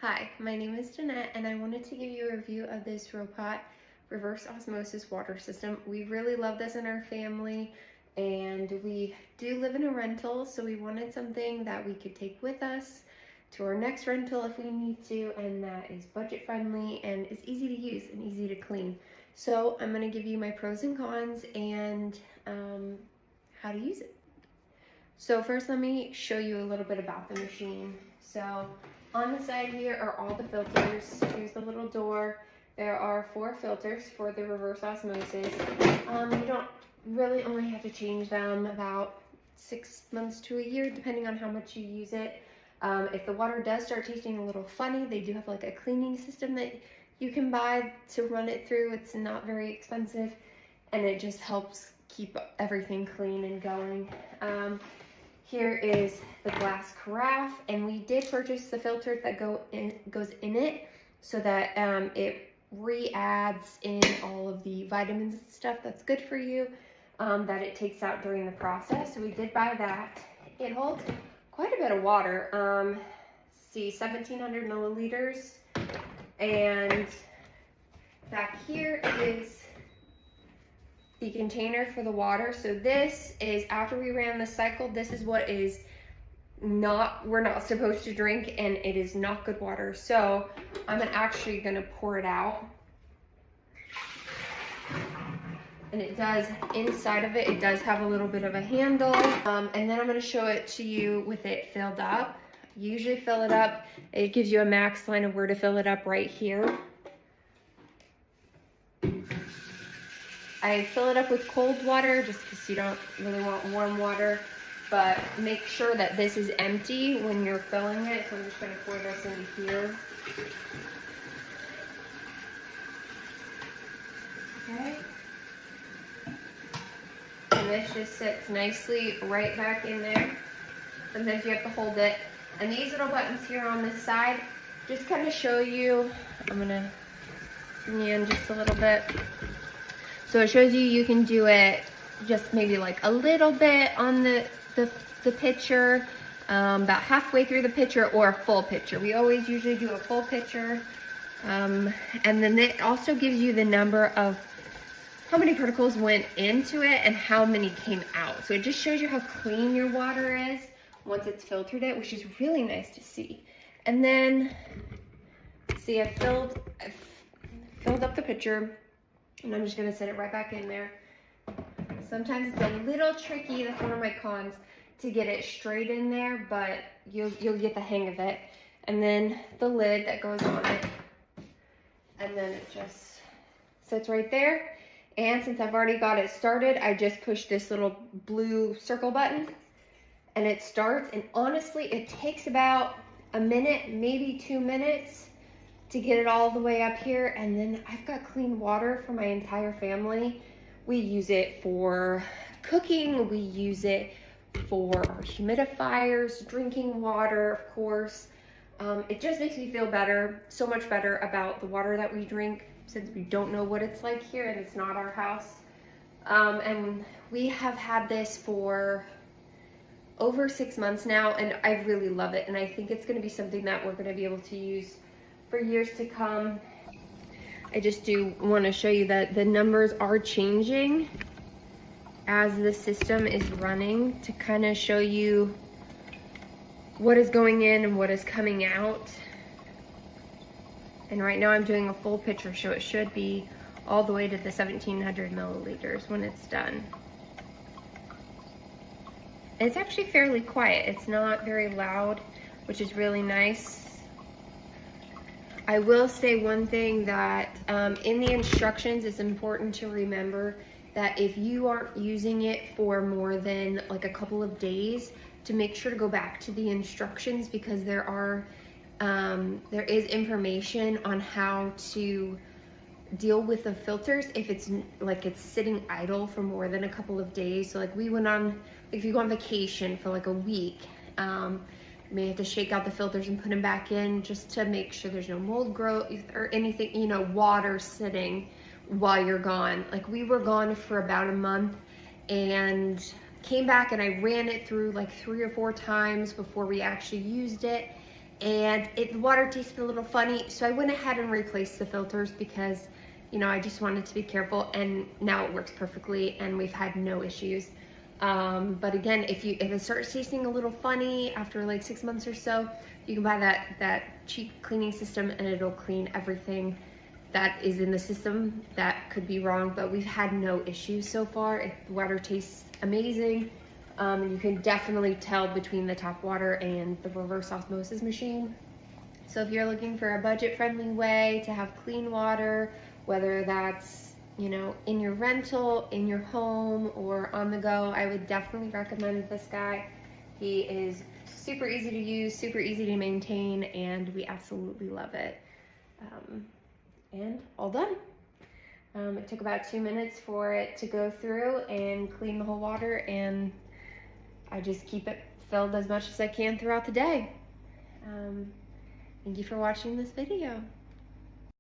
Hi, my name is Jeanette and I wanted to give you a review of this ROPOT reverse osmosis water system. We really love this in our family and we do live in a rental, so we wanted something that we could take with us to our next rental if we need to, and that is budget friendly and is easy to use and easy to clean. So I'm going to give you my pros and cons and how to use it. So first let me show you a little bit about the machine. So on the side here are all the filters. Here's the little door. There are 4 filters for the reverse osmosis. You don't really only have to change them about 6 months to a year, depending on how much you use it. If the water does start tasting a little funny, they do have like a cleaning system that you can buy to run it through. It's not very expensive and it just helps keep everything clean and going. Here is the glass carafe, and we did purchase the filter that goes in it so that it re-adds in all of the vitamins and stuff that's good for you that it takes out during the process. So we did buy that. It holds quite a bit of water. See, 1,700 milliliters. And back here is the container for the water. So this is after we ran the cycle. This is what is we're not supposed to drink, and it is not good water. So I'm actually gonna pour it out. And it does, inside of it, it does have a little bit of a handle. And then I'm gonna show it to you with it filled up. You usually fill it up. It gives you a max line of where to fill it up right here. I fill it up with cold water just because you don't really want warm water, but make sure that this is empty when you're filling it. So I'm just going to pour this in here. Okay. And this just sits nicely right back in there. Sometimes you have to hold it. And these little buttons here on this side just kind of show you, I'm going to bring you in just a little bit. So it shows you can do it just maybe like a little bit on the pitcher, about halfway through the pitcher, or a full pitcher. We always usually do a full pitcher. And then it also gives you the number of how many particles went into it and how many came out. So it just shows you how clean your water is once it's filtered it, which is really nice to see. And then, see, I've filled up the pitcher. And I'm just gonna set it right back in there. Sometimes it's a little tricky, that's one of my cons, to get it straight in there, but you'll get the hang of it. And then the lid that goes on it. And then it just sits right there. And since I've already got it started, I just push this little blue circle button and it starts. And honestly, it takes about a minute, maybe 2 minutes to get it all the way up here. And then I've got clean water for my entire family. We use it for cooking, we use it for our humidifiers, drinking water, of course. It just makes me feel better, so much better about the water that we drink, since we don't know what it's like here and it's not our house. And we have had this for over 6 months now, and I really love it. And I think it's gonna be something that we're gonna be able to use for years to come. I just do want to show you that the numbers are changing as the system is running to kind of show you what is going in and what is coming out. And right now I'm doing a full pitcher, so it should be all the way to the 1,700 milliliters when it's done. And it's actually fairly quiet. It's not very loud, which is really nice. I will say one thing, that in the instructions, it's important to remember that if you aren't using it for more than like a couple of days, to make sure to go back to the instructions, because there is information on how to deal with the filters if it's like it's sitting idle for more than a couple of days. So like we went on, if you go on vacation for like a week, you may have to shake out the filters and put them back in just to make sure there's no mold growth or anything, you know, water sitting while you're gone. Like we were gone for about a month and came back and I ran it through like 3 or 4 times before we actually used it. and the water tasted a little funny. So I went ahead and replaced the filters because, you know, I just wanted to be careful, and now it works perfectly and we've had no issues. But again, if it starts tasting a little funny after like 6 months or so, you can buy that cheap cleaning system and it'll clean everything that is in the system that could be wrong. But we've had no issues so far. The water tastes amazing. You can definitely tell between the tap water and the reverse osmosis machine. So if you're looking for a budget-friendly way to have clean water, whether that's, you know, in your rental, in your home, or on the go, I would definitely recommend this guy. He is super easy to use, super easy to maintain, and we absolutely love it. And all done. It took about 2 minutes for it to go through and clean the whole water, and I just keep it filled as much as I can throughout the day. Thank you for watching this video.